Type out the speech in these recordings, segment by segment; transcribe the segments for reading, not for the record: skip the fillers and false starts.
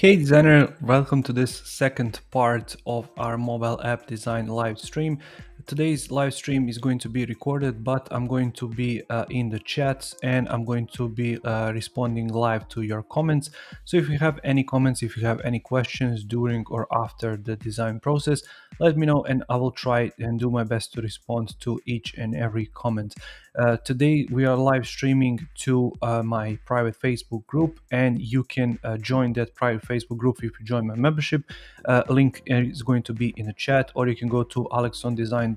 Hey designer, welcome to this second part of our mobile app design live stream. Today's live stream is going to be recorded, but I'm going to be in the chats and I'm going to be responding live to your comments. So if you have any comments, if you have any questions during or after the design process, let me know and I will try and do my best to respond to each and every comment. Today we are live streaming to my private Facebook group, and you can join that private Facebook group if you join my membership. Link is going to be in the chat, or you can go to alexondesign.co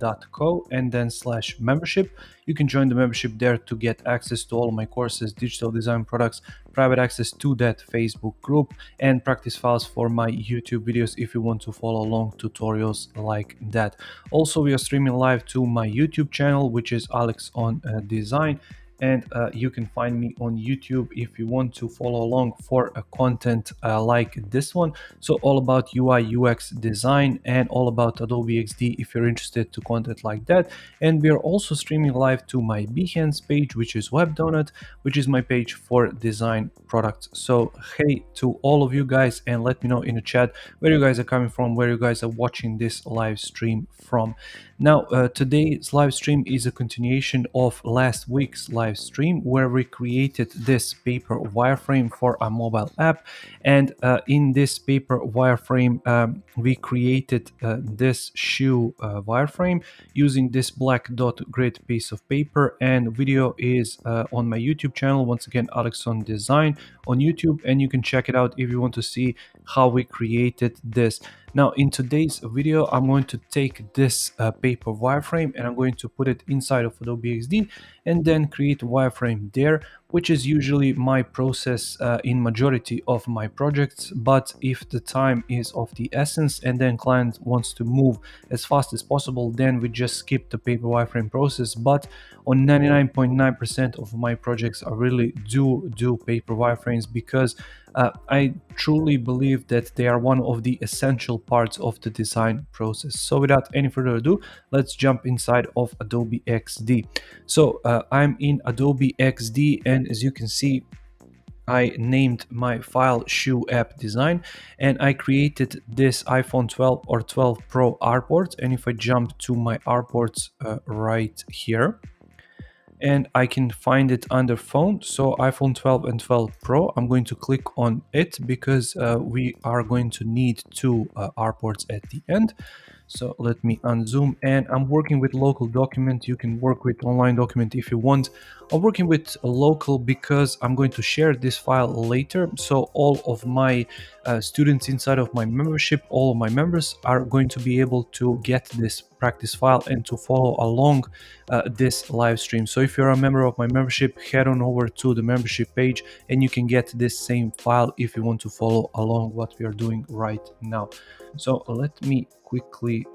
and then /membership. You can join the membership there to get access to all my courses, digital design products, private access to that Facebook group, and practice files for my YouTube videos if you want to follow along tutorials like that. Also, we are streaming live to my YouTube channel, which is Alex on Design, and you can find me on YouTube if you want to follow along for a content like this one. So all about UI UX design and all about Adobe Xd if you're interested to content like that. And we are also streaming live to my Behance page, which is Web Donut, which is my page for design products. So hey to all of you guys, and let me know in the chat where you guys are coming from, where you guys are watching this live stream from. Now, today's live stream is a continuation of last week's live stream where we created this paper wireframe for a mobile app. And in this paper wireframe, we created this shoe wireframe using this black dot grid piece of paper. And video is on my YouTube channel, once again, Alex on Design on YouTube, and you can check it out if you want to see how we created this. Now, in today's video, I'm going to take this paper wireframe and I'm going to put it inside of Adobe Xd and then create a wireframe there, which is usually my process in majority of my projects. But if the time is of the essence and then client wants to move as fast as possible, then we just skip the paper wireframe process. But on 99.9% of my projects, I really do paper wireframes because I truly believe that they are one of the essential parts of the design process. So without any further ado, let's jump inside of Adobe Xd. So I'm in Adobe Xd, and as you can see, I named my file shoe app design, and I created this iPhone 12 or 12 Pro artboard. And if I jump to my artboards right here, and I can find it under phone, so iPhone 12 and 12 Pro, I'm going to click on it because we are going to need two artboards at the end. So let me unzoom, and I'm working with local document. You can work with online document if you want. I'm working with a local because I'm going to share this file later. So all of my students inside of my membership, all of my members are going to be able to get this practice file and to follow along this live stream. So if you're a member of my membership, head on over to the membership page and you can get this same file if you want to follow along what we are doing right now. So let me quickly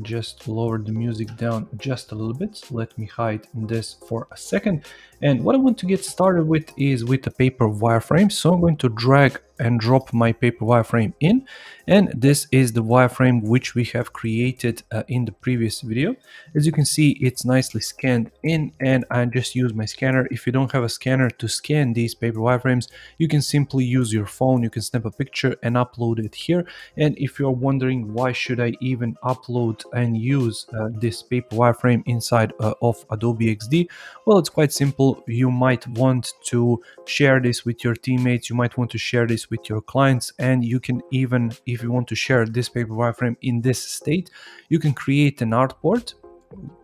just lower the music down just a little bit. Let me hide this for a second. And what I want to get started with is with a paper wireframe. So I'm going to drag and drop my paper wireframe in, and this is the wireframe which we have created in the previous video. As you can see, it's nicely scanned in, and I just use my scanner. If you don't have a scanner to scan these paper wireframes, you can simply use your phone. You can snap a picture and upload it here. And if you're wondering why should I even upload and use this paper wireframe inside of Adobe Xd, well, it's quite simple. You might want to share this with your teammates, you might want to share this with your clients, and you can even, if you want to share this paper wireframe in this state, you can create an artboard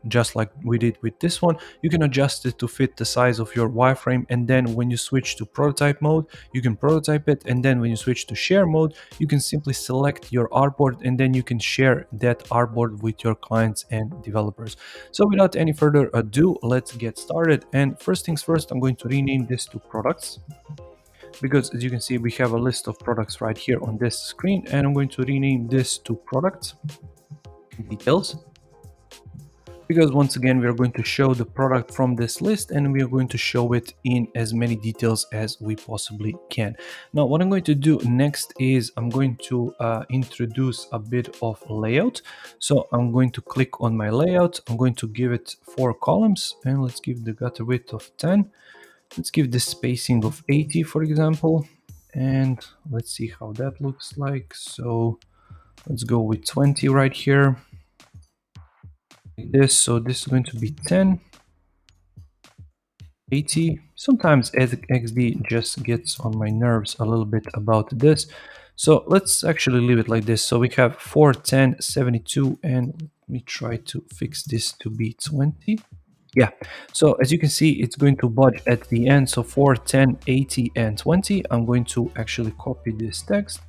just like we did with this one. You can adjust it to fit the size of your wireframe, and then when you switch to prototype mode, you can prototype it, and then when you switch to share mode, you can simply select your artboard and then you can share that artboard with your clients and developers. So without any further ado, let's get started. And first things first, I'm going to rename this to products, because as you can see, we have a list of products right here on this screen, and I'm going to rename this to products details, because once again we are going to show the product from this list and we are going to show it in as many details as we possibly can. Now what I'm going to do next is I'm going to introduce a bit of layout. So I'm going to click on my layout, I'm going to give it 4 columns, and let's give the gutter width of 10. Let's give the spacing of 80, for example, and let's see how that looks like. So let's go with 20 right here, like this. So this is going to be 10, 80. Sometimes XD just gets on my nerves a little bit about this. So let's actually leave it like this. So we have 4, 10, 72, and let me try to fix this to be 20. Yeah, so as you can see, it's going to budge at the end. So 4, 10, 80, and 20. I'm going to actually copy this text,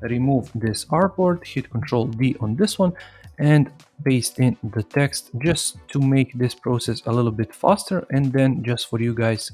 remove this artboard, hit Ctrl D on this one, and paste in the text just to make this process a little bit faster. And then just for you guys,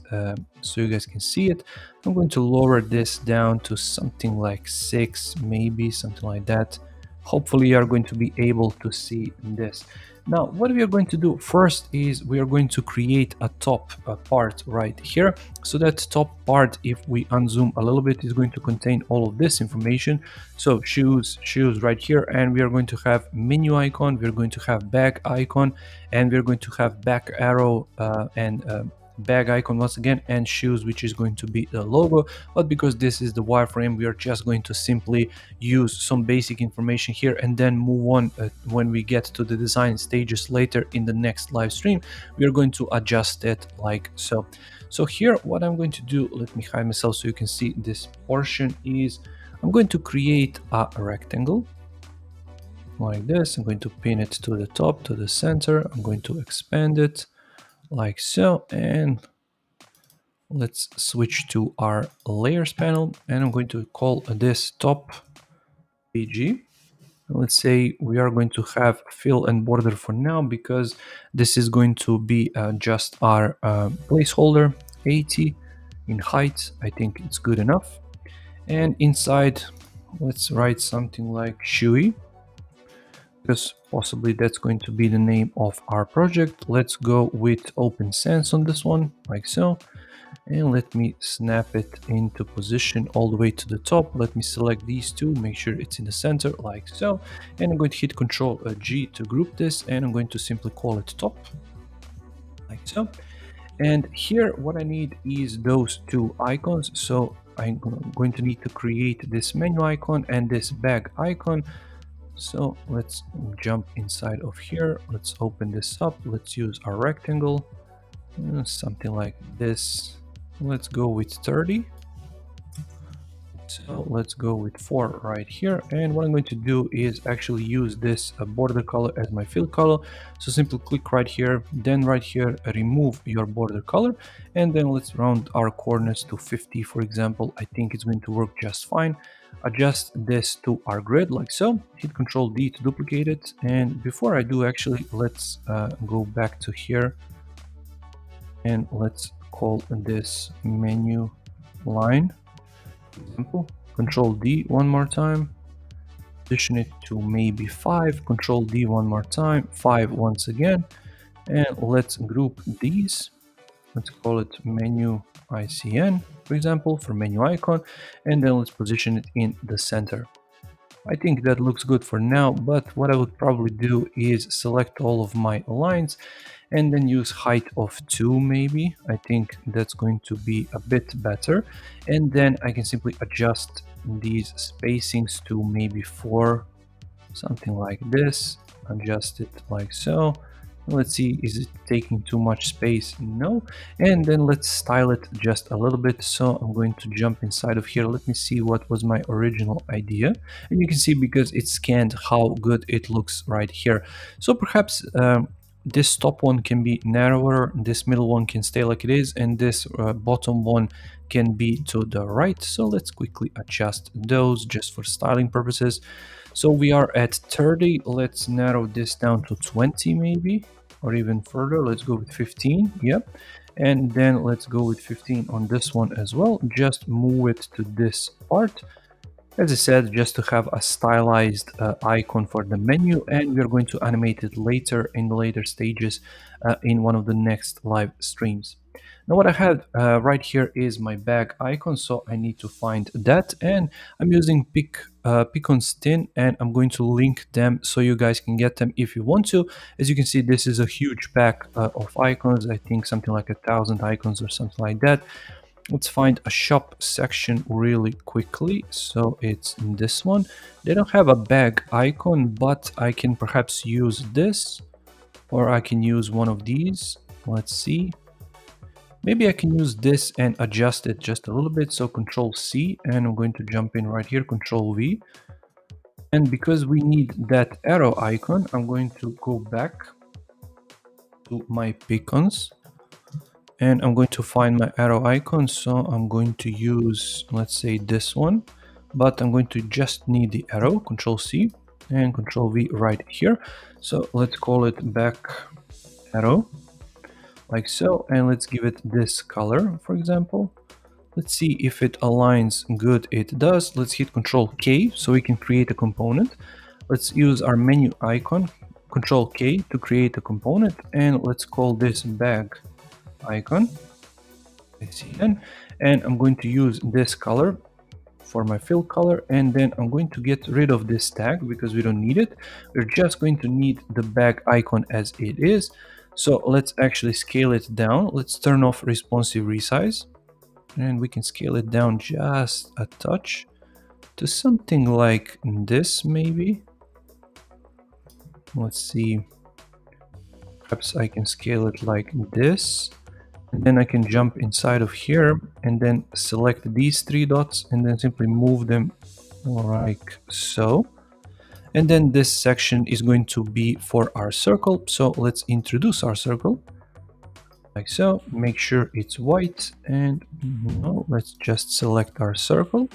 so you guys can see it, I'm going to lower this down to something like 6, maybe something like that. Hopefully you are going to be able to see this. Now, what we are going to do first is we are going to create a top part right here. So that top part, if we unzoom a little bit, is going to contain all of this information. So shoes right here, and we are going to have menu icon, we're going to have bag icon, and we're going to have back arrow and bag icon once again, and shoes, which is going to be the logo. But because this is the wireframe, we are just going to simply use some basic information here and then move on. When we get to the design stages later in the next live stream, we are going to adjust it like so. So here, what I'm going to do, let me hide myself so you can see this portion, is I'm going to create a rectangle like this. I'm going to pin it to the top, to the center. I'm going to expand it like so, and let's switch to our layers panel, and I'm going to call this top PG. Let's say we are going to have fill and border for now, because this is going to be just our placeholder. 80 in height, I think it's good enough. And inside, let's write something like Shui, because possibly that's going to be the name of our project. Let's go with Open Sans on this one, like so. And let me snap it into position all the way to the top. Let me select these two, make sure it's in the center, like so. And I'm going to hit Ctrl G to group this, and I'm going to simply call it top, like so. And here, what I need is those two icons. So I'm going to need to create this menu icon and this bag icon. So let's jump inside of here. Let's open this up. Let's use our rectangle, something like this. Let's go with 30. So let's go with 4 right here. And what I'm going to do is actually use this border color as my fill color. So simply click right here, then right here, remove your border color. And then let's round our corners to 50, for example. I think it's going to work just fine. Adjust this to our grid like so. Hit Ctrl D to duplicate it. And before I do, actually, let's go back to here. And let's call this menu line. Example. Control D one more time, position it to maybe 5, Control D one more time, 5 once again, and let's group these. Let's call it menu ICN, for example, for menu icon, and then let's position it in the center. I think that looks good for now, but what I would probably do is select all of my lines and then use height of 2 maybe. I think that's going to be a bit better. And then I can simply adjust these spacings to maybe 4, something like this. Adjust it like so. Let's see, is it taking too much space? No. And then let's style it just a little bit. So I'm going to jump inside of here. Let me see what was my original idea. And you can see, because it's scanned, how good it looks right here. So perhaps this top one can be narrower, this middle one can stay like it is, and this bottom one can be to the right. So let's quickly adjust those just for styling purposes. So we are at 30. Let's narrow this down to 20 maybe, or even further. Let's go with 15. Yep. And then let's go with 15 on this one as well. Just move it to this part. As I said, just to have a stylized icon for the menu, and we're going to animate it later in the later stages in one of the next live streams. Now what I have right here is my bag icon, so I need to find that, and I'm using pick on Stin, and I'm going to link them so you guys can get them if you want to. As you can see, this is a huge pack of icons. I think something like 1,000 icons or something like that. Let's find a shop section really quickly. So it's this one. They don't have a bag icon, but I can perhaps use this, or I can use one of these. Let's see. Maybe I can use this and adjust it just a little bit. So Control C, and I'm going to jump in right here, Control V. And because we need that arrow icon, I'm going to go back to my beacons. And I'm going to find my arrow icon. So I'm going to use, let's say, this one. But I'm going to just need the arrow, Control C and Control V right here. So let's call it back arrow, like so. And let's give it this color, for example. Let's see if it aligns good. It does. Let's hit Control K so we can create a component. Let's use our menu icon, Control K to create a component, and let's call this bag icon. And I'm going to use this color for my fill color, and then I'm going to get rid of this tag because we don't need it. We're just going to need the bag icon as it is. So let's actually scale it down. Let's turn off responsive resize, and we can scale it down just a touch to something like this, maybe. Let's see, perhaps I can scale it like this, and then I can jump inside of here and then select these three dots and then simply move them like so. And then this section is going to be for our circle. So let's introduce our circle like so. Make sure it's white, and let's just select our circle,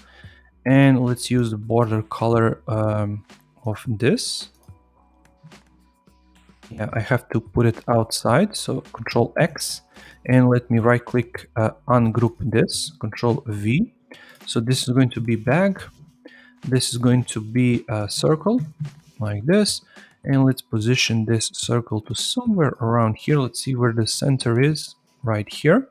and let's use the border color of this. Yeah, I have to put it outside, so Control X, and let me right click, ungroup this, Control V. So this is going to be bag, this is going to be a circle like this, and let's position this circle to somewhere around here. Let's see where the center is, right here.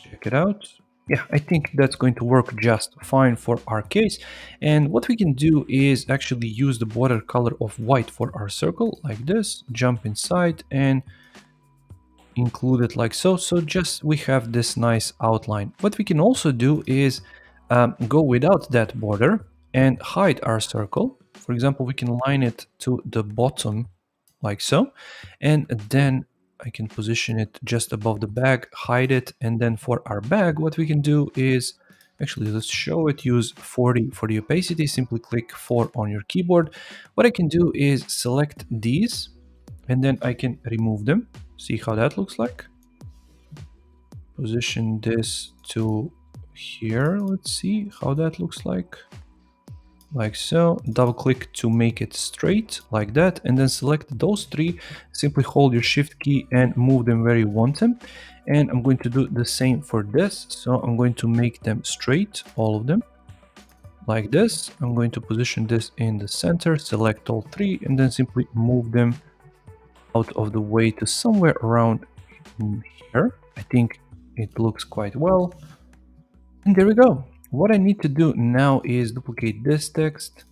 Check it out. Yeah, I think that's going to work just fine for our case. And what we can do is actually use the border color of white for our circle like this, jump inside and include it like so. So just we have this nice outline. What we can also do is go without that border and hide our circle. For example, we can line it to the bottom like so, and then I can position it just above the bag, hide it, and then for our bag, what we can do is, actually, let's show it, use 40 for the opacity, simply click 4 on your keyboard. What I can do is select these, and then I can remove them. See how that looks like? Position this to here, let's see how that looks like so. Double click to make it straight like that, and then select those three. Simply hold your shift key and move them where you want them. And I'm going to do the same for this. So I'm going to make them straight, all of them like this. I'm going to position this in the center, select all three, and then simply move them out of the way to somewhere around here. I think it looks quite well. And there we go. What I need to do now is duplicate this text,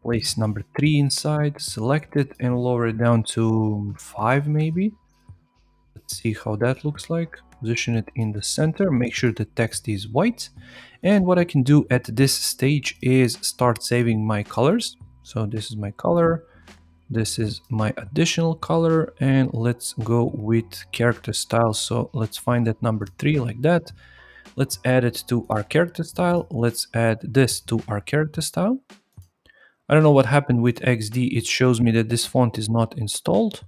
place number 3 inside, select it and lower it down to 5 maybe. Let's see how that looks like. Position it in the center, make sure the text is white. And what I can do at this stage is start saving my colors. So this is my color, this is my additional color, and let's go with character style. So let's find that number 3 like that. Let's add it to our character style. Let's add this to our character style. I don't know what happened with Xd. It shows me that this font is not installed,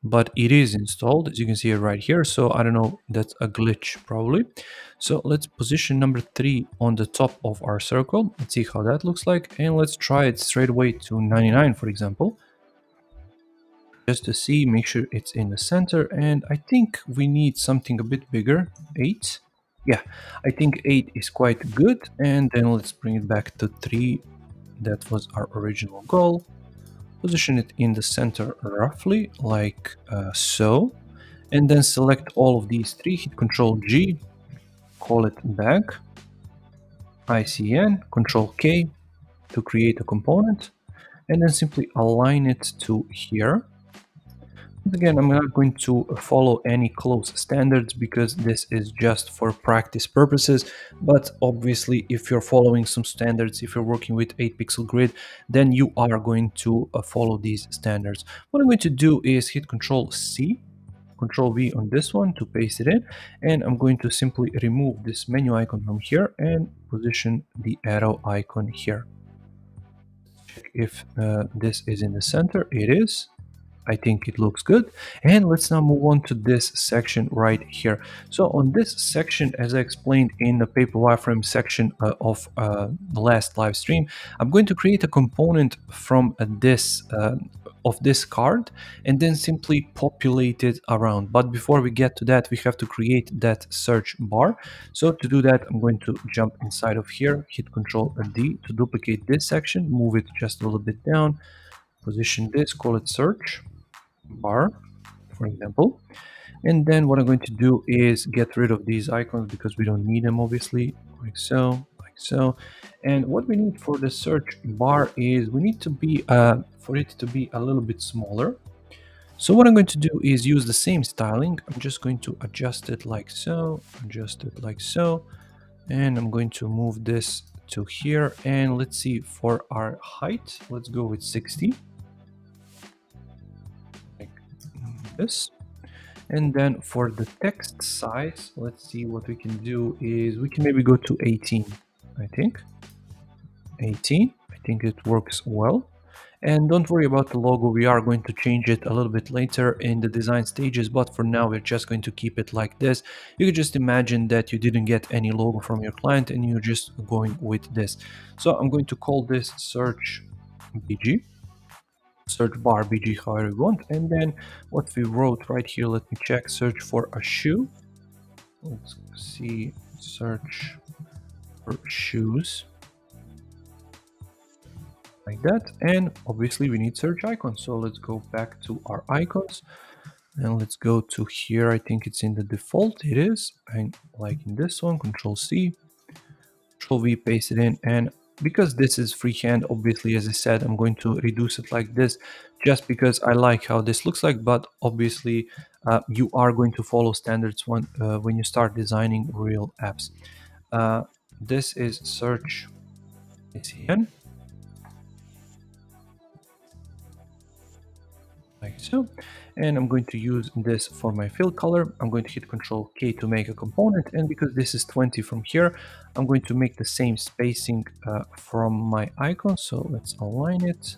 but it is installed, as you can see it right here. So I don't know, that's a glitch probably. So let's position number 3 on the top of our circle. Let's see how that looks like. And let's try it straight away to 99, for example. Just to see, make sure it's in the center. And I think we need something a bit bigger, 8. Yeah, I think 8 is quite good. And then let's bring it back to 3. That was our original goal. Position it in the center roughly like so. And then select all of these 3, hit Control G, call it bag, ICN, Control K to create a component, and then simply align it to here. Again, I'm not going to follow any close standards because this is just for practice purposes. But obviously, if you're following some standards, if you're working with 8 pixel grid, then you are going to follow these standards. What I'm going to do is hit Control C, Control V on this one to paste it in. And I'm going to simply remove this menu icon from here and position the arrow icon here. Check if this is in the center. It is. I think it looks good. And let's now move on to this section right here. So on this section, as I explained in the paper wireframe section of the last live stream, I'm going to create a component from this of this card and then simply populate it around. But before we get to that, we have to create that search bar. So to do that, I'm going to jump inside of here, hit Control D to duplicate this section, move it just a little bit down, position this, call it search bar, for example. And then what I'm going to do is get rid of these icons because we don't need them, obviously, like so, like so. And what we need for the search bar is we need to be for it to be a little bit smaller. So what I'm going to do is use the same styling. I'm just going to adjust it like so, adjust it like so, and I'm going to move this to here. And let's see, for our height, let's go with 60. This. And then for the text size, let's see, what we can do is we can maybe go to 18. I think 18, I think it works well. And don't worry about the logo, we are going to change it a little bit later in the design stages, but for now we're just going to keep it like this. You could just imagine that you didn't get any logo from your client and you're just going with this. So I'm going to call this search BG, search bar BG, however you want. And then what we wrote right here, let me check, search for a shoe. Let's see, search for shoes, like that. And obviously we need search icons, so let's go back to our icons and let's go to here. I think it's in the default, it is, and like in this one, Control C, Control V, paste it in. And because this is freehand, obviously, as I said, I'm going to reduce it like this just because I like how this looks like. But obviously you are going to follow standards when you start designing real apps. This is search SEN, like so. And I'm going to use this for my fill color. I'm going to hit Control K to make a component, and because this is 20 from here, I'm going to make the same spacing from my icon. So let's align it,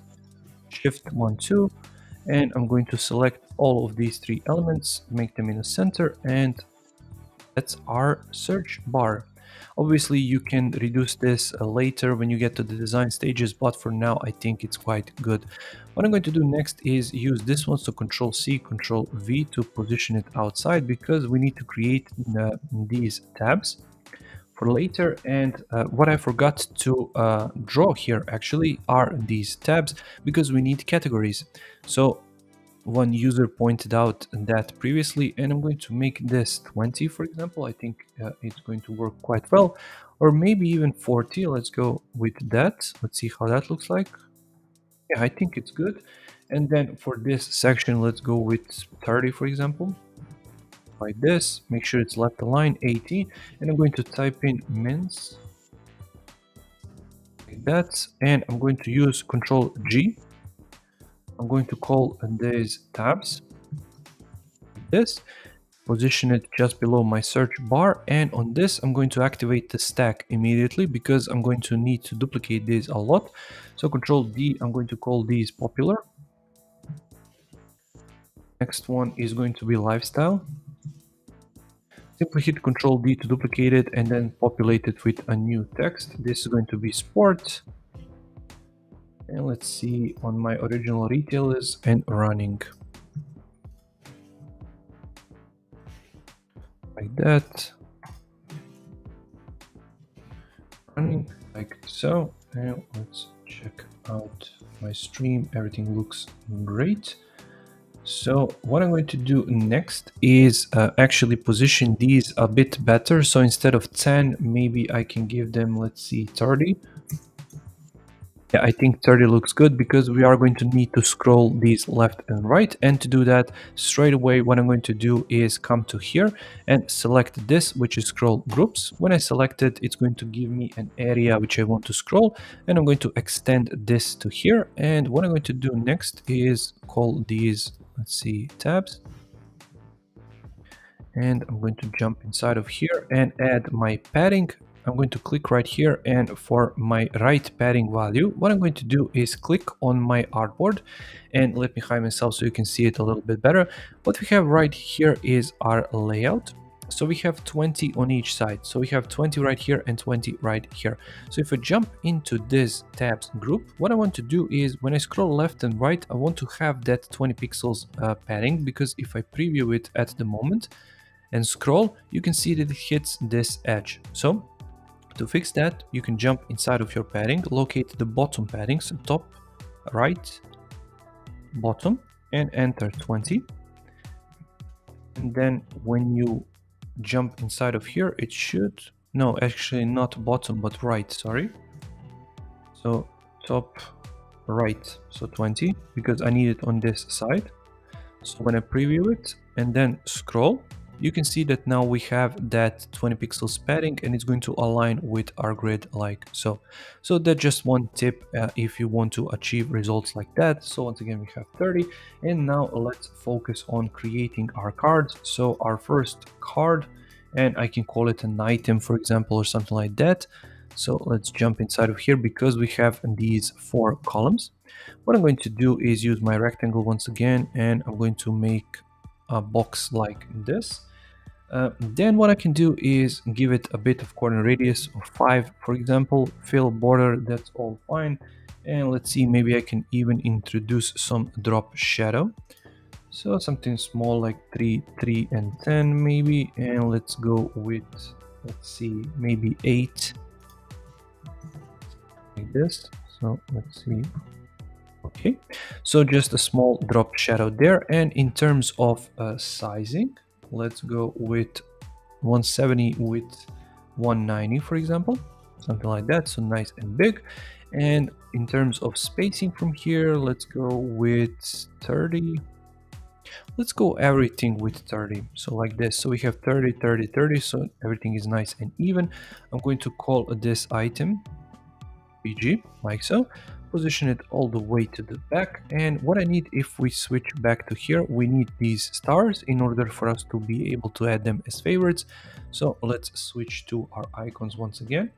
Shift 1 2, and I'm going to select all of these three elements, make them in the center, and that's our search bar. Obviously you can reduce this later when you get to the design stages, but for now I think it's quite good. What I'm going to do next is use this one, so Control C, Control V to position it outside, because we need to create these tabs for later. And what I forgot to draw here actually are these tabs, because we need categories. So one user pointed out that previously, and I'm going to make this 20, for example. I think it's going to work quite well, or maybe even 40. Let's go with that. Let's see how that looks like. Yeah, I think it's good. And then for this section, let's go with 30, for example, like this. Make sure it's left aligned, 80, and I'm going to type in mins, like that, and I'm going to use Control G. I'm going to call these tabs, this, position it just below my search bar, and on this I'm going to activate the stack immediately because I'm going to need to duplicate these a lot. So Control D, I'm going to call these popular. Next one is going to be lifestyle. Simply hit Control D to duplicate it and then populate it with a new text. This is going to be sport. And let's see, on my original retailers and running, like that, running like so. And let's check out my stream. Everything looks great. So what I'm going to do next is actually position these a bit better. So instead of 10, maybe I can give them, let's see, 30. Yeah, I think 30 looks good because we are going to need to scroll these left and right. And to do that, straight away, what I'm going to do is come to here and select this, which is scroll groups. When I select it, it's going to give me an area which I want to scroll. And I'm going to extend this to here. And what I'm going to do next is call these, let's see, tabs. And I'm going to jump inside of here and add my padding. I'm going to click right here, and for my right padding value, what I'm going to do is click on my artboard, and let me hide myself so you can see it a little bit better. What we have right here is our layout. So we have 20 on each side. So we have 20 right here and 20 right here. So if I jump into this tabs group, what I want to do is when I scroll left and right, I want to have that 20 pixels padding, because if I preview it at the moment and scroll, you can see that it hits this edge. So to fix that, you can jump inside of your padding, locate the bottom padding, so top, right, bottom, and enter 20. And then when you jump inside of here, it should, no, actually not bottom, but right, sorry. So top, right, so 20, because I need it on this side. So when I preview it and then scroll, you can see that now we have that 20 pixels padding, and it's going to align with our grid like so. So that's just one tip if you want to achieve results like that. So once again, we have 30, and now let's focus on creating our cards. So our first card, and I can call it an item, for example, or something like that. So let's jump inside of here because we have these 4 columns. What I'm going to do is use my rectangle once again, and I'm going to make a box like this. Then what I can do is give it a bit of corner radius of 5, for example, fill border, that's all fine. And let's see, maybe I can even introduce some drop shadow. So something small like 3, 3, and 10 maybe. And let's go with, let's see, maybe 8 like this. So let's see. Okay, so just a small drop shadow there. And in terms of sizing, let's go with 170 with 190, for example, something like that. So nice and big. And in terms of spacing from here, let's go with 30. Let's go everything with 30. So like this. So we have 30, 30, 30. So everything is nice and even. I'm going to call this item PG, like so. Position it all the way to the back, and what I need, if we switch back to here, we need these stars in order for us to be able to add them as favorites. So let's switch to our icons once again.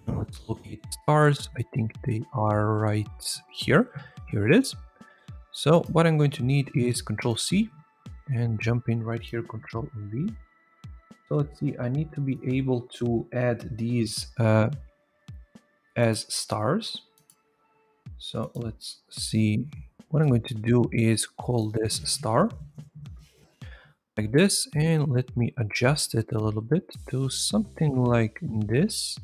Let's locate stars. I think they are right here. Here it is. So what I'm going to need is Control C and jump in right here, Control V. So let's see, I need to be able to add these as stars. So let's see, what I'm going to do is call this star like this, and let me adjust it a little bit to something like this,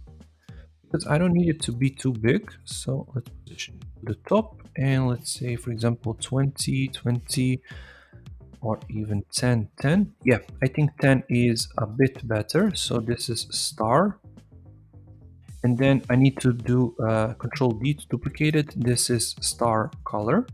because I don't need it to be too big. So let's position it to the top, and let's say, for example, 20, 20, or even 10, 10. Yeah, I think 10 is a bit better. So this is star. And then I need to do Control D to duplicate it. This is star color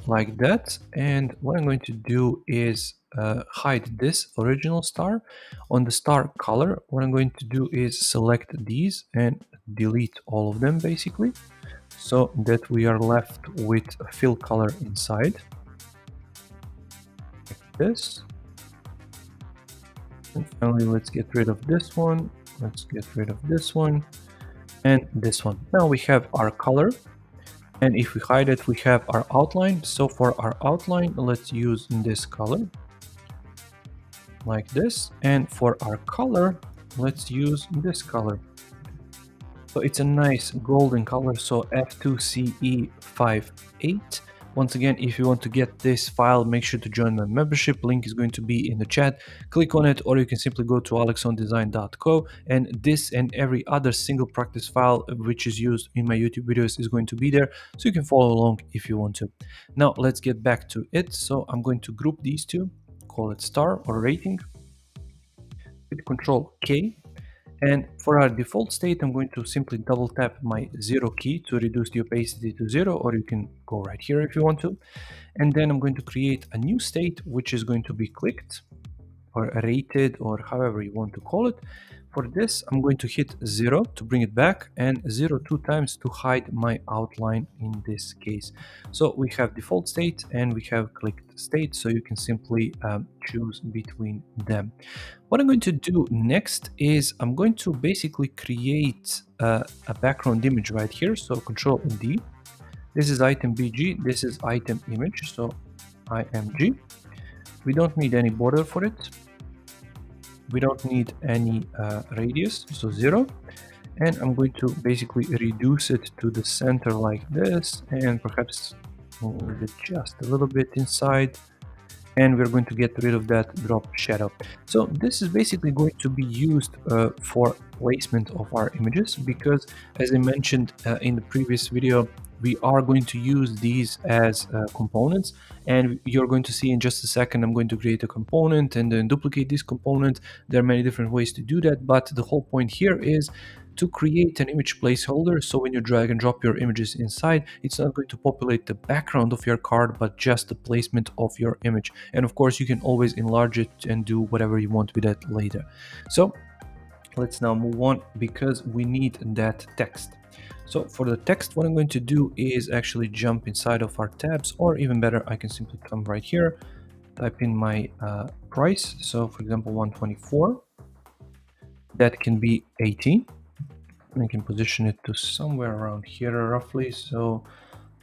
like that. And what I'm going to do is hide this original star. On the star color, what I'm going to do is select these and delete all of them basically, so that we are left with a fill color inside like this. And finally, let's get rid of this one. Let's get rid of this one and this one. Now we have our color, and if we hide it, we have our outline. So for our outline, let's use this color like this, and for our color, let's use this color. So it's a nice golden color, so F2CE58. Once again, if you want to get this file, make sure to join my membership. Link is going to be in the chat. Click on it, or you can simply go to alexondesign.co, and this and every other single practice file which is used in my YouTube videos is going to be there, so you can follow along if you want to. Now let's get back to it. So I'm going to group these two, call it star or rating, hit Control K, And for our default state, I'm going to simply double tap my 0 key to reduce the opacity to 0, or you can go right here if you want to. And then I'm going to create a new state, which is going to be clicked or rated, or however you want to call it. For this, I'm going to hit 0 to bring it back, and 0 two times to hide my outline in this case. So we have default state and we have clicked state, so you can simply choose between them. What I'm going to do next is I'm going to basically create a background image right here. So Control D. This is item BG, this is item image, so IMG. We don't need any border for it. We don't need any radius, so 0. And I'm going to basically reduce it to the center like this, and perhaps move it just a little bit inside. And we're going to get rid of that drop shadow. So this is basically going to be used for placement of our images, because as I mentioned in the previous video, we are going to use these as components, and you're going to see in just a second I'm going to create a component and then duplicate this component. There are many different ways to do that, but the whole point here is to create an image placeholder, so when you drag and drop your images inside, it's not going to populate the background of your card, but just the placement of your image. And of course you can always enlarge it and do whatever you want with that later. So let's now move on, because we need that text. So for the text, what I'm going to do is actually jump inside of our tabs, or even better, I can simply come right here, type in my price. So for example, 124, that can be 18. I can position it to somewhere around here roughly. So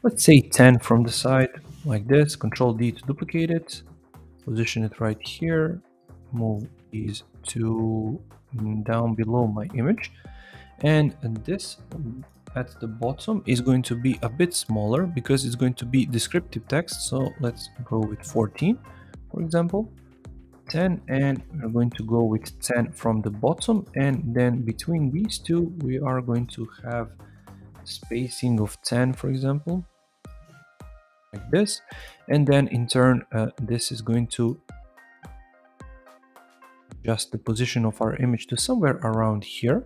let's say 10 from the side like this. Control D to duplicate it, position it right here, move these two down below my image, and this at the bottom is going to be a bit smaller because it's going to be descriptive text. So let's go with 14, for example, 10, and we're going to go with 10 from the bottom, and then between these two we are going to have spacing of 10, for example, like this. And then in turn this is going to adjust the position of our image to somewhere around here.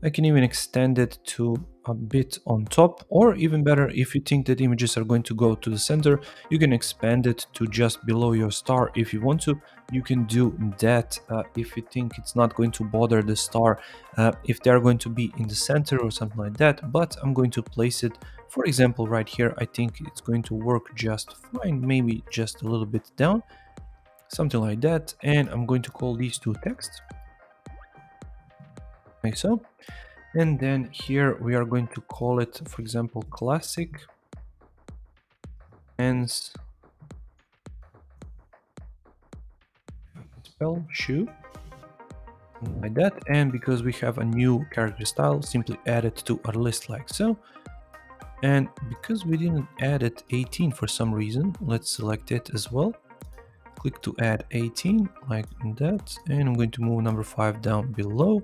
I can even extend it to a bit on top, or even better, if you think that images are going to go to the center, you can expand it to just below your star if you want to. You can do that if you think it's not going to bother the star if they're going to be in the center or something like that. But I'm going to place it, for example, right here. I think it's going to work just fine, maybe just a little bit down, something like that. And I'm going to call these two text, like so. And then here we are going to call it, for example, classic men's spell shoe, like that. And because we have a new character style, simply add it to our list like so. And because we didn't add it 18 for some reason, let's select it as well. Click to add 18 like that, and I'm going to move number 5 down below.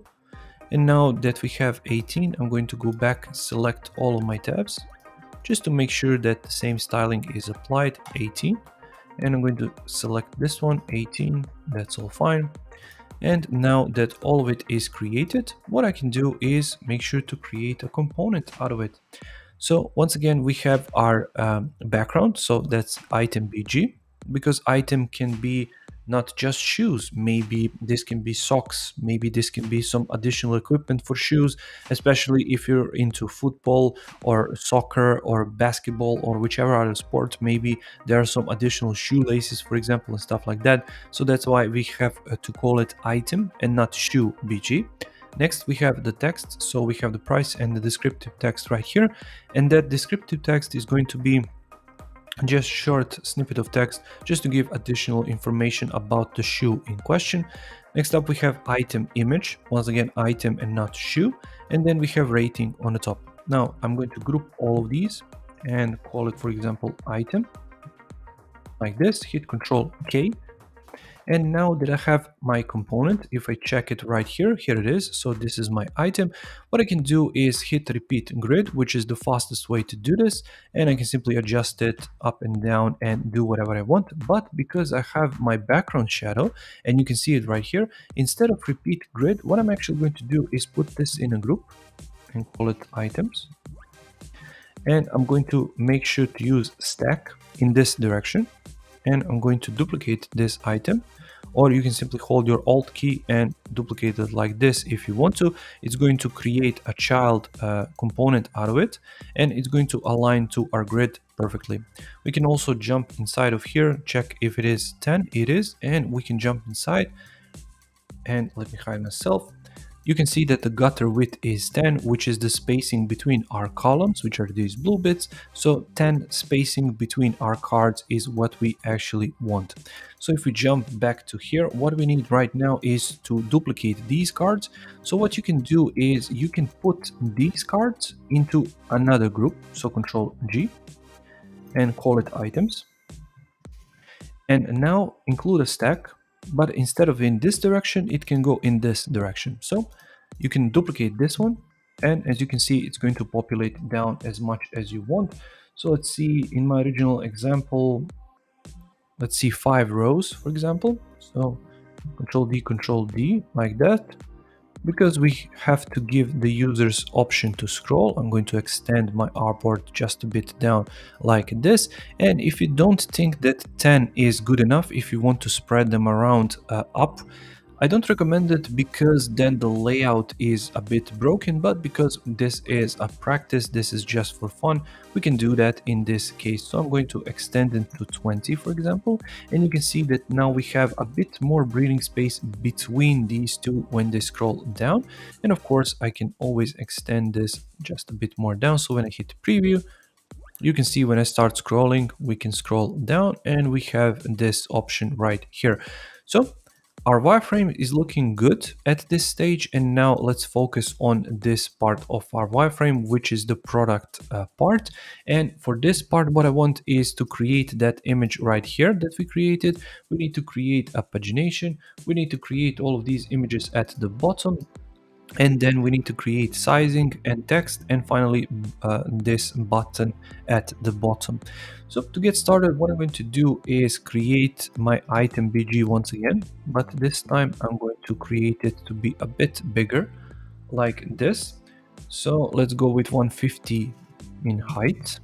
And now that we have 18, I'm going to go back, select all of my tabs, just to make sure that the same styling is applied, 18. And I'm going to select this one, 18, that's all fine. And now that all of it is created, what I can do is make sure to create a component out of it. So once again, we have our background, so that's item BG, because item can be not just shoes. Maybe this can be socks, maybe this can be some additional equipment for shoes, especially if you're into football or soccer or basketball or whichever other sport. Maybe there are some additional shoelaces, for example, and stuff like that. So that's why we have to call it item and not shoe BG. Next, we have the text. So we have the price and the descriptive text right here, and that descriptive text is going to be just short snippet of text just to give additional information about the shoe in question. Next up, we have item image, once again item and not shoe, and then we have rating on the top. Now I'm going to group all of these and call it, for example, item, like this. Hit Control K, And now that I have my component, if I check it right here, here it is. So this is my item. What I can do is hit repeat grid, which is the fastest way to do this. And I can simply adjust it up and down and do whatever I want. But because I have my background shadow, and you can see it right here, instead of repeat grid, what I'm actually going to do is put this in a group and call it items. And I'm going to make sure to use stack in this direction. And I'm going to duplicate this item, or you can simply hold your Alt key and duplicate it like this if you want to. It's going to create a child component out of it, and it's going to align to our grid perfectly. We can also jump inside of here, check if it is 10, it is, and we can jump inside. And let me hide myself. You can see that the gutter width is 10, which is the spacing between our columns, which are these blue bits. So 10 spacing between our cards is what we actually want. So if we jump back to here, what we need right now is to duplicate these cards. So what you can do is you can put these cards into another group. So Control G and call it items. And now include a stack, but instead of in this direction, it can go in this direction. So you can duplicate this one, and as you can see, it's going to populate down as much as you want. So let's see, in my original example, let's see 5 rows, for example. So Control D like that. Because we have to give the users option to scroll, I'm going to extend my artboard just a bit down like this. And if you don't think that 10 is good enough, if you want to spread them around up, I don't recommend it because then the layout is a bit broken, but because this is a practice, this is just for fun, we can do that in this case. So I'm going to extend it to 20, for example, and you can see that now we have a bit more breathing space between these two when they scroll down. And of course, I can always extend this just a bit more down. So when I hit preview, you can see when I start scrolling, we can scroll down and we have this option right here. So our wireframe is looking good at this stage, and now let's focus on this part of our wireframe, which is the product part. And for this part, what I want is to create that image right here that we created. We need to create a pagination. We need to create all of these images at the bottom. And then we need to create sizing and text, and finally this button at the bottom. So to get started, what I'm going to do is create my item BG once again, but this time I'm going to create it to be a bit bigger like this. So let's go with 150 in height,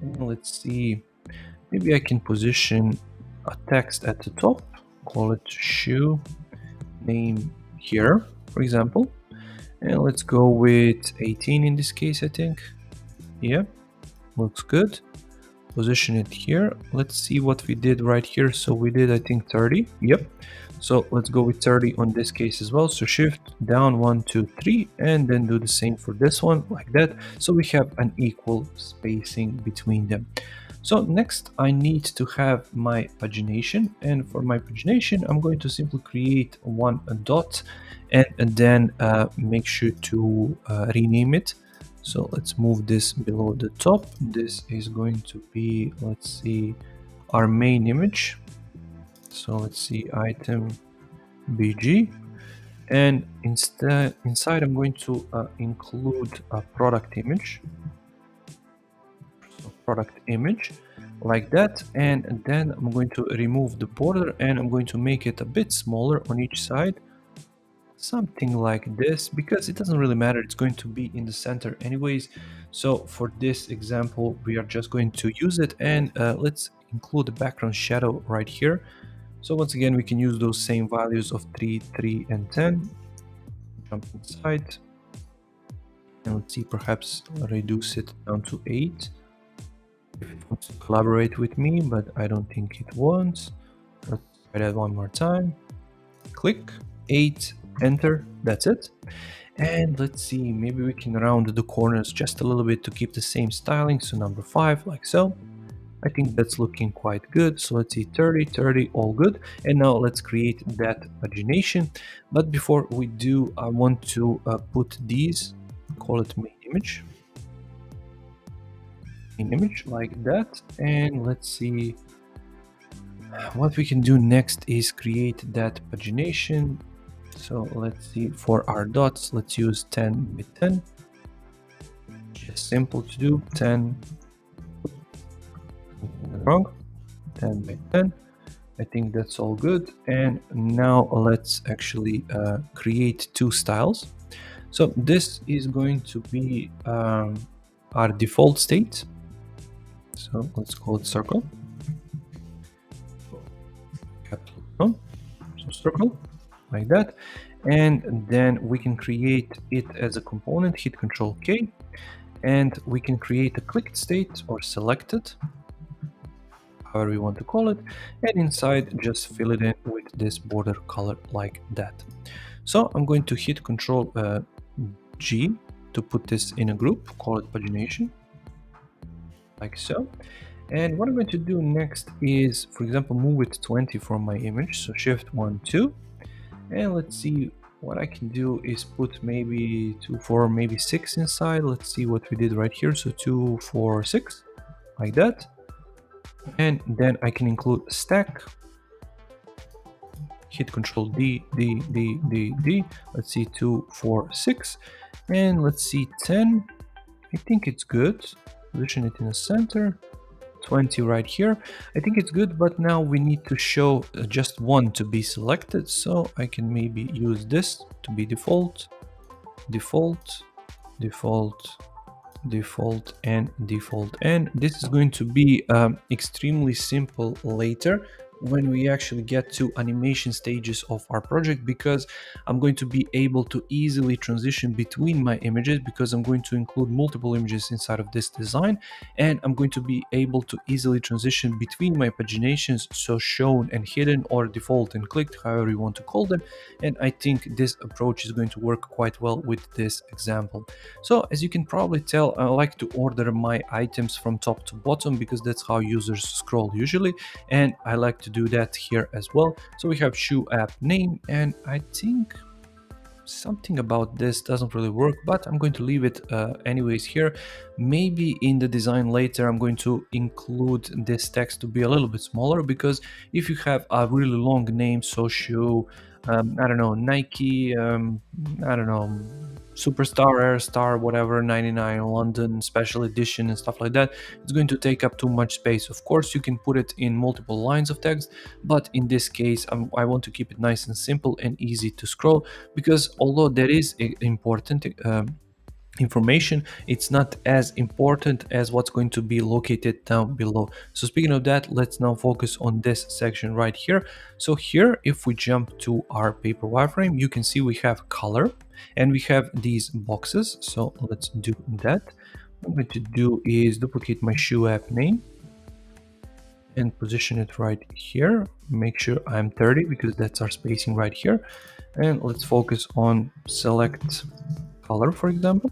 and let's see, maybe I can position a text at the top, call it shoe name here, for example. And let's go with 18 in this case, I think. Yeah, looks good. Position it here. Let's see what we did right here. So we did, I think, 30. Yep. So let's go with 30 on this case as well. So shift down 1, 2, 3, and then do the same for this one like that. So we have an equal spacing between them. So next I need to have my pagination, and for my pagination I'm going to simply create one dot and then make sure to rename it. So let's move this below the top. This is going to be, let's see, our main image. So let's see, item BG, and inside I'm going to include a product image. Product image like that, and then I'm going to remove the border and I'm going to make it a bit smaller on each side, something like this, because it doesn't really matter, it's going to be in the center anyways. So for this example we are just going to use it, and let's include the background shadow right here. So once again we can use those same values of 3, 3 and 10. Jump inside and let's see, perhaps reduce it down to 8 if it wants to collaborate with me, but I don't think it wants. Let's try that one more time. Click 8, enter, that's it. And let's see, maybe we can round the corners just a little bit to keep the same styling. So number 5, like so. I think that's looking quite good. So let's see, 30, 30, all good. And now let's create that pagination. But before we do, I want to put these, call it main image. Image like that, and let's see, What we can do next is create that pagination. So let's see, for our dots, let's use 10 by 10. Just simple to do, 10, wrong, 10 by 10. I think that's all good. And now let's actually create two styles. So this is going to be our default state. So let's call it circle. Capital O, so circle, like that. And then we can create it as a component, hit Control K, and we can create a clicked state or selected, however you want to call it, and inside just fill it in with this border color like that. So I'm going to hit Control G to put this in a group, call it pagination, like so. And what I'm going to do next is, for example, move it 20 from my image, so Shift 1, 2, and let's see what I can do is put maybe 2, 4, maybe 6 inside. Let's see what we did right here, so 2, 4, 6, like that. And then I can include a stack, hit Control D, D, D, D, D. Let's see, 2, 4, 6, and let's see 10. I think it's good. Position it in the center. 20 right here. I think it's good, but now we need to show just one to be selected. So I can maybe use this to be default, default, default, default, and default. And this is going to be extremely simple later when we actually get to animation stages of our project, because I'm going to be able to easily transition between my images, because I'm going to include multiple images inside of this design, and I'm going to be able to easily transition between my paginations, so shown and hidden, or default and clicked, however you want to call them. And I think this approach is going to work quite well with this example. So as you can probably tell, I like to order my items from top to bottom, because that's how users scroll usually, and I like to do that here as well. So we have shoe app name, and I think something about this doesn't really work, but I'm going to leave it anyways here. Maybe in the design later I'm going to include this text to be a little bit smaller, because if you have a really long name, so shoe, I don't know, Nike, I don't know, Superstar, Air Star, whatever, 99 London special edition and stuff like that, it's going to take up too much space. Of course you can put it in multiple lines of text, but in this case I want to keep it nice and simple and easy to scroll, because although there is important information, it's not as important as what's going to be located down below. So speaking of that, let's now focus on this section right here. So here, if we jump to our paper wireframe, you can see we have color and we have these boxes. So let's do that. What I'm going to do is duplicate my shoe app name and position it right here. Make sure I'm 30, because that's our spacing right here. And let's focus on select color, for example,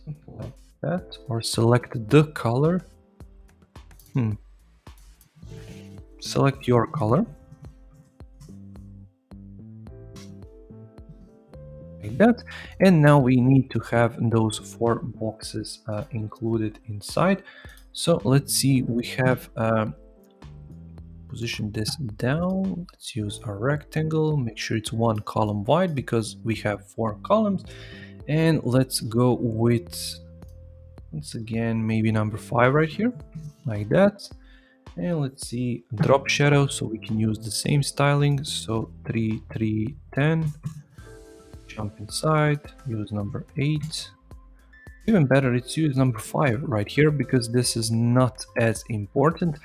something like that, or select the color. Select your color, like that. And now we need to have those 4 boxes included inside. So let's see, we have position this down. Let's use our rectangle, make sure it's 1 column wide, because we have 4 columns. And let's go with, once again, maybe number 5 right here, like that. And let's see, drop shadow, so we can use the same styling. So 3, 3, 10, jump inside, use number 8. Even better, it's use number 5 right here, because this is not as important.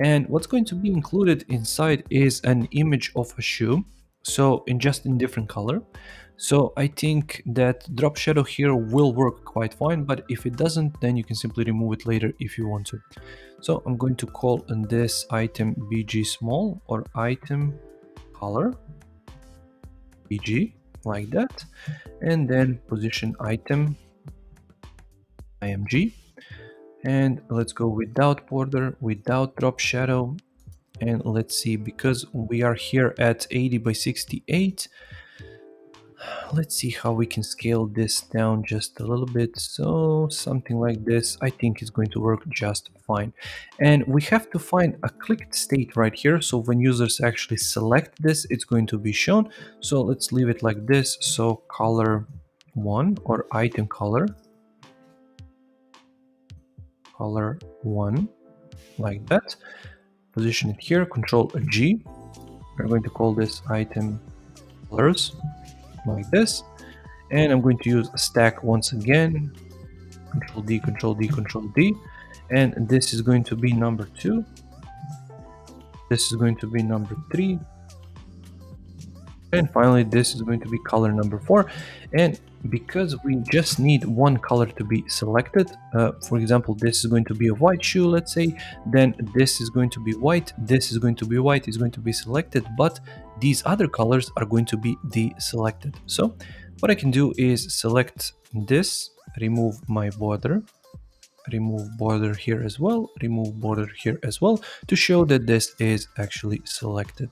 And what's going to be included inside is an image of a shoe, so just in different color. So I think that drop shadow here will work quite fine, but if it doesn't, then you can simply remove it later if you want to. So I'm going to call this item BG small, or item color BG, like that, and then position item IMG, and let's go without border, without drop shadow. And let's see, because we are here at 80 by 68, Let's see how we can scale this down just a little bit. So something like this, I think is going to work just fine. And we have to find a clicked state right here. So when users actually select this, it's going to be shown. So let's leave it like this. So color 1 or item color 1 like that. Position it here, Control G. We're going to call this item colors like this. And I'm going to use a stack once again, Control D, Control D, Control D. And this is going to be number 2. This is going to be number 3. And finally, this is going to be color number 4. And because we just need one color to be selected, for example, this is going to be a white shoe, let's say, then this is going to be white, this is going to be white, is going to be selected, but these other colors are going to be deselected. So what I can do is select this, remove my border, remove border here as well, remove border here as well, to show that this is actually selected.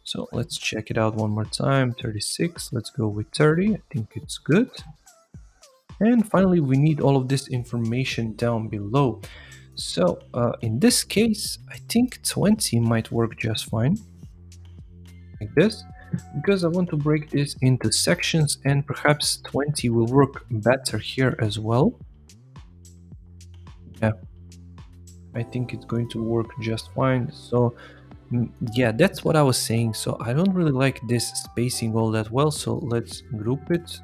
So let's check it out one more time. 36, let's go with 30. I think it's good. And finally, we need all of this information down below. So in this case, I think 20 might work just fine, like this, because I want to break this into sections, and perhaps 20 will work better here as well. Yeah, I think it's going to work just fine. So yeah, that's what I was saying. So I don't really like this spacing all that well. So let's group it,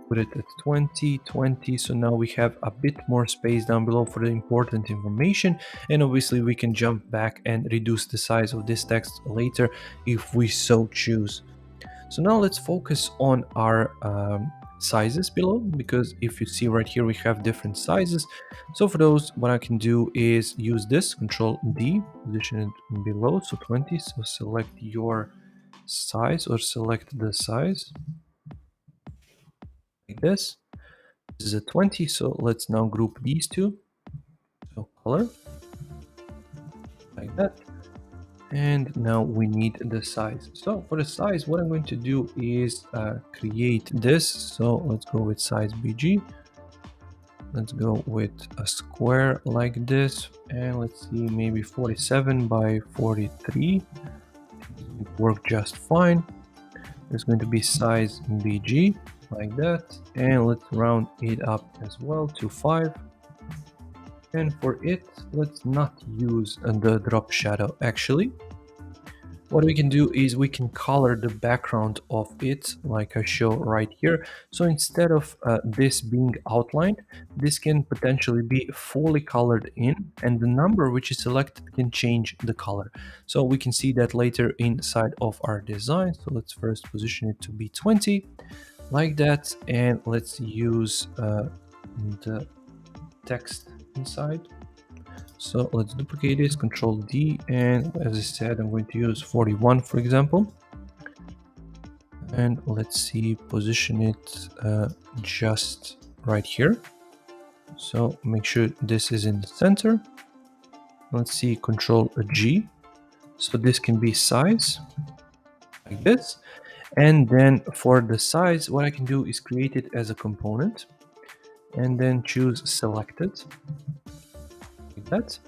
put it at 20, 20. So now we have a bit more space down below for the important information. And obviously we can jump back and reduce the size of this text later if we so choose. So now let's focus on our sizes below, because if you see right here we have different sizes. So for those, what I can do is use this Control D, position it below, so 20. So select your size, or select the size like this. This is a 20, so let's now group these two. So color like that. And now we need the size. So for the size, what I'm going to do is create this. So let's go with size BG. Let's go with a square like this, and let's see, maybe 47 by 43. It worked just fine. There's going to be size BG like that, and let's round it up as well to 5. And for it, let's not use the drop shadow. Actually, what we can do is we can color the background of it, like I show right here. So instead of this being outlined, this can potentially be fully colored in, and the number which is selected can change the color. So we can see that later inside of our design. So let's first position it to be 20 like that, and let's use the text inside. So let's duplicate this, Control D, and as I said, I'm going to use 41, for example. And let's see, position it just right here. So make sure this is in the center. Let's see, Control G. So this can be size, like this. And then for the size, what I can do is create it as a component, and then choose selected. That,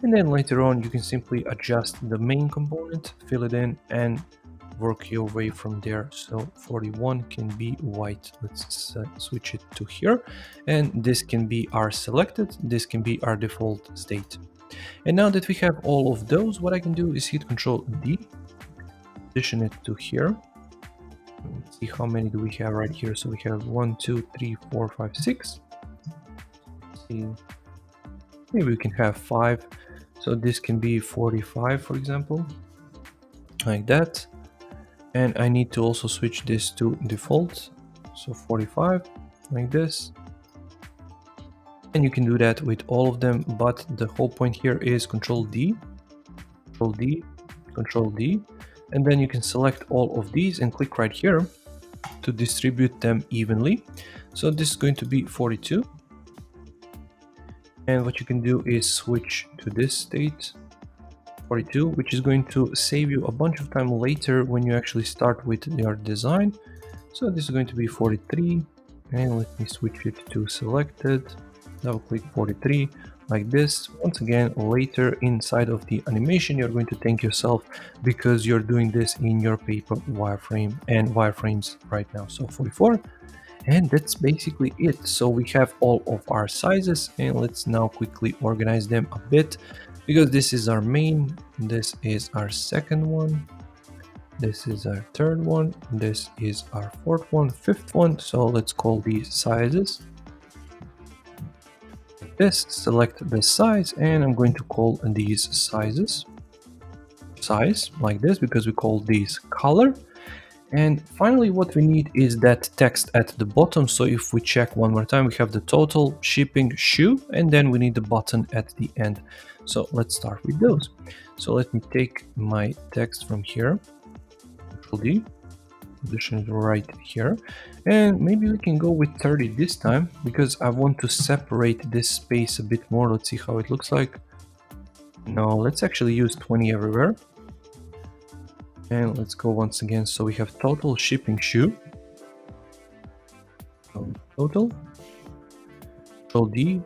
and then later on you can simply adjust the main component, fill it in, and work your way from there. So 41 can be white. Let's switch it to here, and this can be our selected, this can be our default state. And now that we have all of those, what I can do is hit Control D, position it to here. Let's see, how many do we have right here? So we have 1, 2, 3, 4, 5, 6. Let's see, maybe we can have 5. So this can be 45, for example, like that. And I need to also switch this to default. So 45, like this. And you can do that with all of them, but the whole point here is Control D, Control D, Control D. And then you can select all of these and click right here to distribute them evenly. So this is going to be 42. And what you can do is switch to this state, 42, which is going to save you a bunch of time later when you actually start with your design. So this is going to be 43, and let me switch it to selected, double click 43, like this. Once again, later inside of the animation, you're going to thank yourself because you're doing this in your paper wireframe and wireframes right now. So 44, and that's basically it. So we have all of our sizes, and let's now quickly organize them a bit, because this is our main, this is our second one, this is our third one, this is our fourth one, fifth one. So let's call these sizes. This, select the size, and I'm going to call these sizes size, like this, because we call these color. And finally, what we need is that text at the bottom. So if we check one more time, we have the total, shipping, shoe, and then we need the button at the end. So let's start with those. So let me take my text from here, Control D, position it right here, and maybe we can go with 30 this time, because I want to separate this space a bit more. Let's see how it looks like. No, let's actually use 20 everywhere. And let's go once again. So we have total, shipping, shoe. So total, Control D,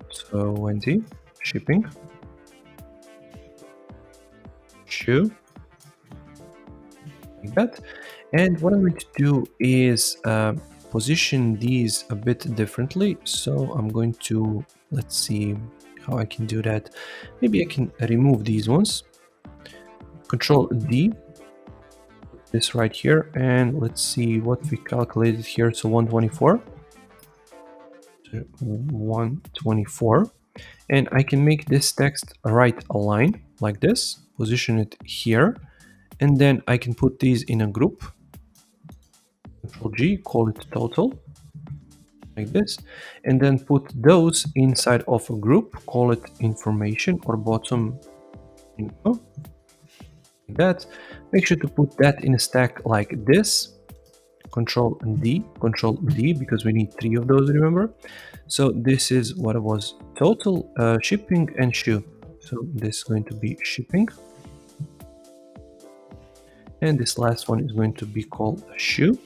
so 20, shipping, shoe, like that. And what I'm going to do is position these a bit differently. So I'm going to, let's see how I can do that. Maybe I can remove these ones. Control D, this right here, and let's see what we calculated here. So 124, 124, and I can make this text right align like this, position it here, and then I can put these in a group. Control G, call it total, like this, and then put those inside of a group, call it information or bottom info. That, make sure to put that in a stack like this. Control D, because we need 3 of those, remember. So this is what it was, total, shipping, and shoe. So this is going to be shipping, and this last one is going to be called shoe.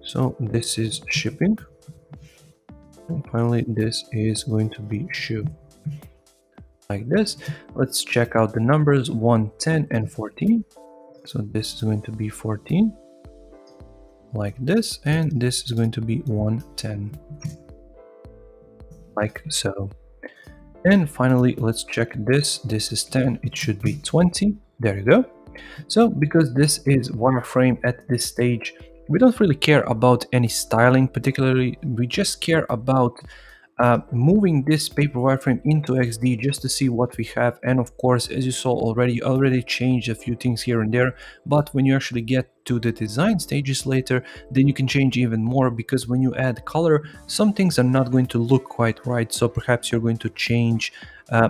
So this is shipping, and finally this is going to be shoe, like this. Let's check out the numbers, 1, 10, and 14. So this is going to be 14, like this, and this is going to be 1, 10, like so. And finally, let's check this. This is 10, it should be 20. There you go. So because this is wireframe at this stage, we don't really care about any styling particularly. We just care about moving this paper wireframe into XD just to see what we have. And of course, as you saw already changed a few things here and there, but when you actually get to the design stages later, then you can change even more, because when you add color, some things are not going to look quite right. So perhaps you're going to change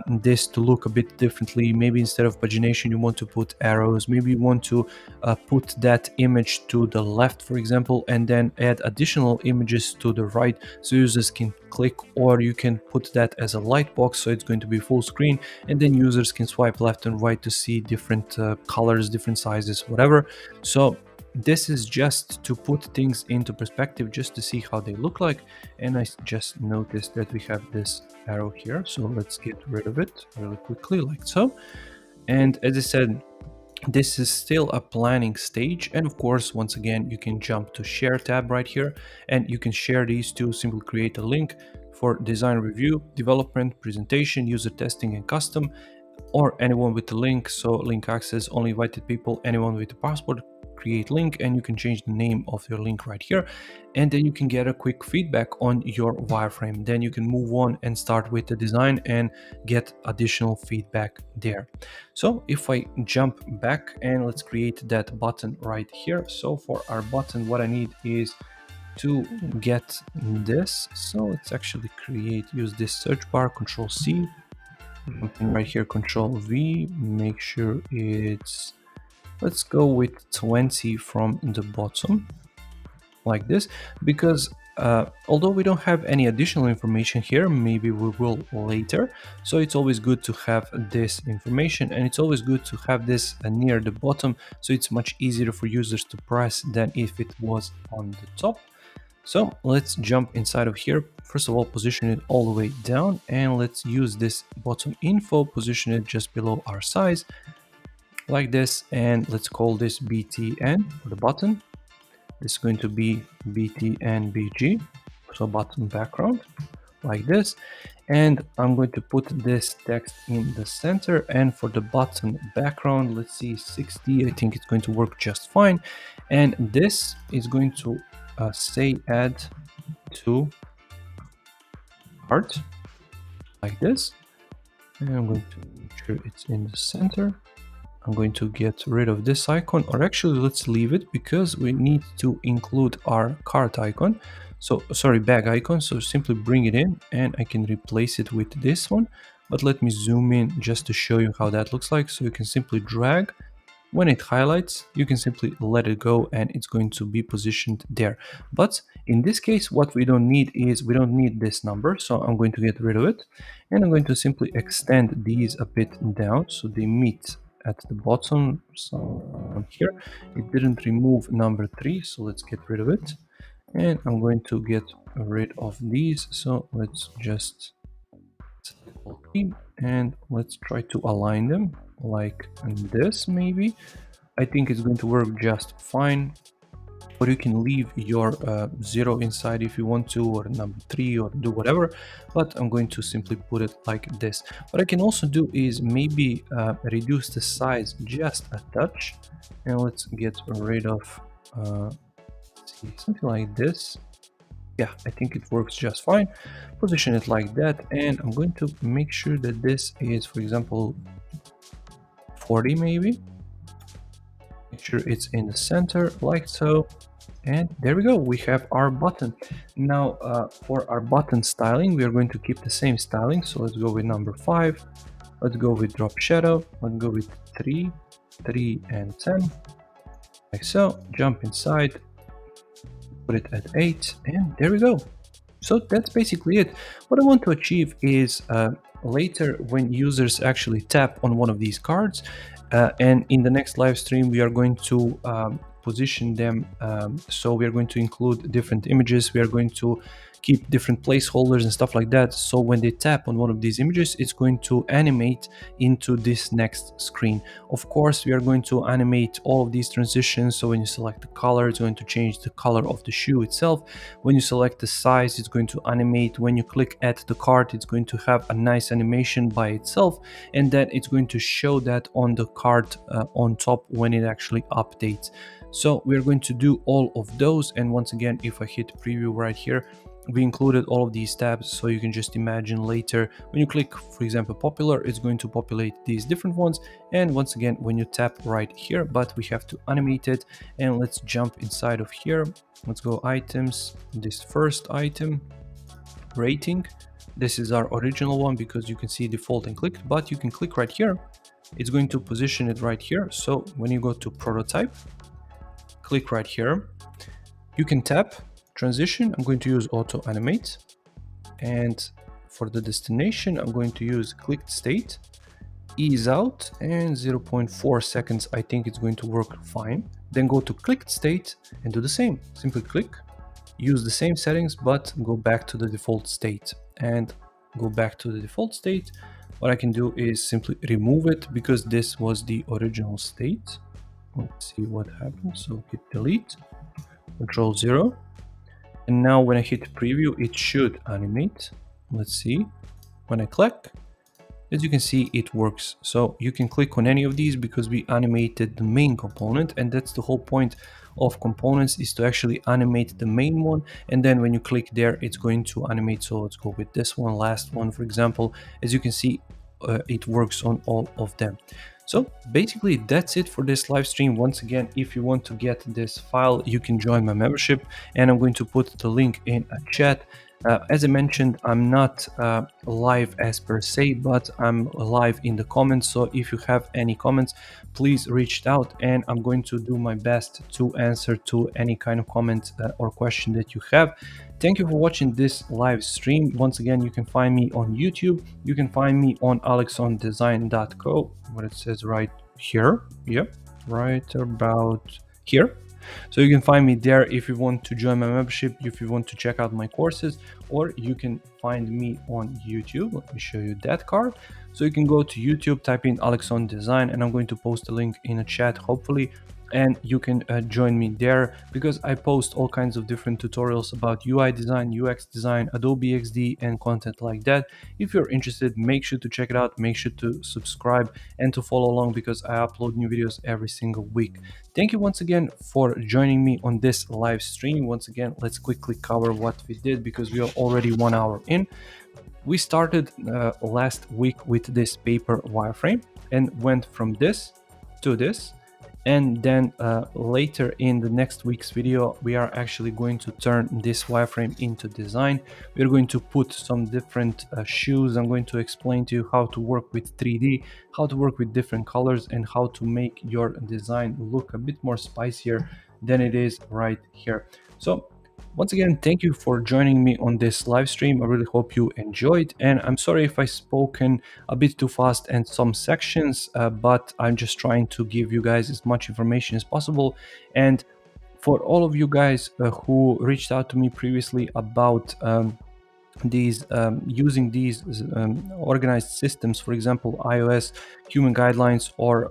this to look a bit differently. Maybe instead of pagination, you want to put arrows. Maybe you want to put that image to the left, for example, and then add additional images to the right, so users can click, or you can put that as a light box, so it's going to be full screen, and then users can swipe left and right to see different colors, different sizes, whatever. So this is just to put things into perspective, just to see how they look like. And I just noticed that we have this arrow here, so let's get rid of it really quickly, like so. And as I said, this is still a planning stage, and of course, once again, you can jump to share tab right here, and you can share these two. Simply create a link for design review, development, presentation, user testing, and custom, or anyone with the link. So link access, only invited people, anyone with a passport, create link, and you can change the name of your link right here, and then you can get a quick feedback on your wireframe. Then you can move on and start with the design and get additional feedback there. So if I jump back and let's create that button right here. So for our button, what I need is to get this. So let's actually use this search bar, Control C, and right here Control V, make sure it's, let's go with 20 from the bottom, like this, because Although we don't have any additional information here, maybe we will later. So it's always good to have this information, and it's always good to have this near the bottom, so it's much easier for users to press than if it was on the top. So let's jump inside of here. First of all, position it all the way down, and let's use this bottom info, position it just below our size like this, and let's call this BTN for the button. This is going to be BTN BG, so button background like this. And I'm going to put this text in the center, and for the button background, let's see, 60. I think it's going to work just fine. And this is going to say add to cart like this, and I'm going to make sure it's in the center. I'm going to get rid of this icon, or actually let's leave it because we need to include our cart icon. So sorry, bag icon. So simply bring it in, and I can replace it with this one. But let me zoom in just to show you how that looks like. So you can simply drag. When it highlights, you can simply let it go and it's going to be positioned there. But in this case, what we don't need is, we don't need this number. So I'm going to get rid of it, and I'm going to simply extend these a bit down so they meet at the bottom. So here, it didn't remove number 3. So let's get rid of it. And I'm going to get rid of these. So let's just select all 3 and let's try to align them like this. Maybe I think it's going to work just fine, or you can leave your 0 inside if you want to, or number 3, or do whatever, but I'm going to simply put it like this. What I can also do is maybe reduce the size just a touch, and let's get rid of something like this. Yeah, I think it works just fine. Position it like that, and I'm going to make sure that this is, for example, 40 maybe. Make sure it's in the center like so, and there we go, we have our button. Now for our button styling, we are going to keep the same styling. So let's go with number 5, let's go with drop shadow, let's go with 3, 3 and 10 like so. Jump inside, put it at 8, and there we go. So that's basically it. What I want to achieve is later, when users actually tap on one of these cards, and in the next live stream we are going to position them, so we are going to include different images, we are going to keep different placeholders and stuff like that, so when they tap on one of these images, it's going to animate into this next screen. Of course, we are going to animate all of these transitions, so when you select the color, it's going to change the color of the shoe itself. When you select the size, it's going to animate. When you click add to the cart, it's going to have a nice animation by itself, and then it's going to show that on the cart on top when it actually updates. So we're going to do all of those, and once again, if I hit preview right here, we included all of these tabs, so you can just imagine later when you click, for example, popular, it's going to populate these different ones. And once again, when you tap right here, but we have to animate it. And let's jump inside of here, let's go items, this first item, rating. This is our original one because you can see default and clicked, but you can click right here, it's going to position it right here. So when you go to prototype, click right here, you can tap transition, I'm going to use auto animate, and for the destination I'm going to use clicked state, ease out, and 0.4 seconds. I think it's going to work fine. Then go to clicked state and do the same, simply click, use the same settings, but go back to the default state, and go back to the default state. What I can do is simply remove it because this was the original state. Let's see what happens. So hit delete, Control 0. And now when I hit preview, it should animate. Let's see. When I click, as you can see, it works. So you can click on any of these because we animated the main component, and that's the whole point of components, is to actually animate the main one. And then when you click there, it's going to animate. So let's go with this one, last one, for example. As you can see, it works on all of them. So basically that's it for this live stream. Once again, if you want to get this file, you can join my membership, and I'm going to put the link in a chat. As I mentioned, I'm not live as per se, but I'm live in the comments. So if you have any comments, please reach out and I'm going to do my best to answer to any kind of comment or question that you have. Thank you for watching this live stream. Once again, you can find me on YouTube. You can find me on alexondesign.co, what it says right here. Yep, right about here. So you can find me there if you want to join my membership, if you want to check out my courses, or you can find me on YouTube. Let me show you that card. So you can go to YouTube, type in Alex on Design, and I'm going to post a link in a chat, hopefully, and you can join me there because I post all kinds of different tutorials about UI design, UX design, Adobe Xd, and content like that. If you're interested, make sure to check it out, make sure to subscribe and to follow along because I upload new videos every single week. Thank you once again for joining me on this live stream. Once again, let's quickly cover what we did because we are already 1 hour in. We started last week with this paper wireframe and went from this to this, and then later in the next week's video we are actually going to turn this wireframe into design. We're going to put some different shoes. I'm going to explain to you how to work with 3D, how to work with different colors, and how to make your design look a bit more spicier than it is right here. So once again, thank you for joining me on this live stream. I really hope you enjoyed, and I'm sorry if I spoken a bit too fast in some sections, but I'm just trying to give you guys as much information as possible. And for all of you guys who reached out to me previously about using these organized systems, for example iOS human guidelines or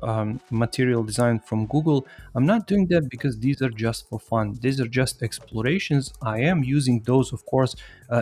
material design from Google, I'm not doing that because these are just for fun. These are just explorations. I am using those, of course,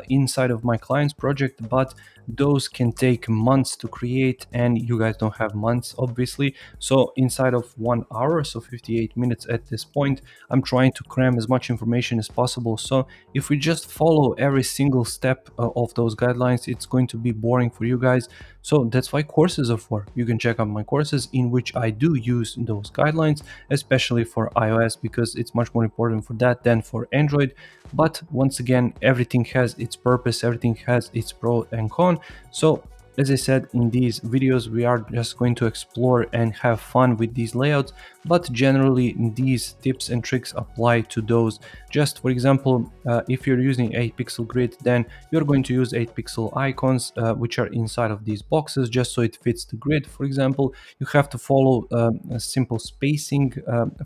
inside of my client's project, but those can take months to create and you guys don't have months, obviously. So inside of 1 hour, so 58 minutes at this point, I'm trying to cram as much information as possible. So if we just follow every single step of those guidelines, it's going to be boring for you guys. So that's why courses are for. You can check out my courses in which I do use those guidelines, especially for iOS, because it's much more important for that than for Android. But once again, everything has its purpose, everything has its pro and con. So as I said, in these videos we are just going to explore and have fun with these layouts, but generally these tips and tricks apply to those. Just for example, if you're using 8-pixel grid, then you're going to use 8-pixel icons which are inside of these boxes just so it fits the grid. For example, you have to follow a simple spacing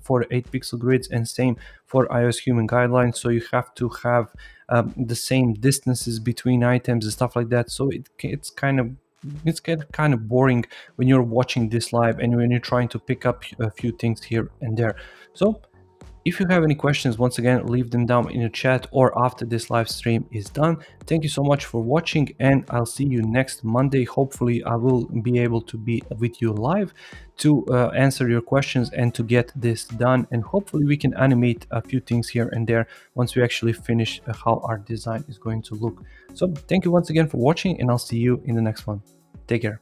for 8-pixel grids, and same for iOS human guidelines. So you have to have the same distances between items and stuff like that. So it's kind of boring when you're watching this live and when you're trying to pick up a few things here and there. So if you have any questions, once again, leave them down in the chat or after this live stream is done. Thank you so much for watching, and I'll see you next Monday. Hopefully I will be able to be with you live to answer your questions and to get this done, and hopefully we can animate a few things here and there once we actually finish how our design is going to look. So thank you once again for watching, and I'll see you in the next one. Take care.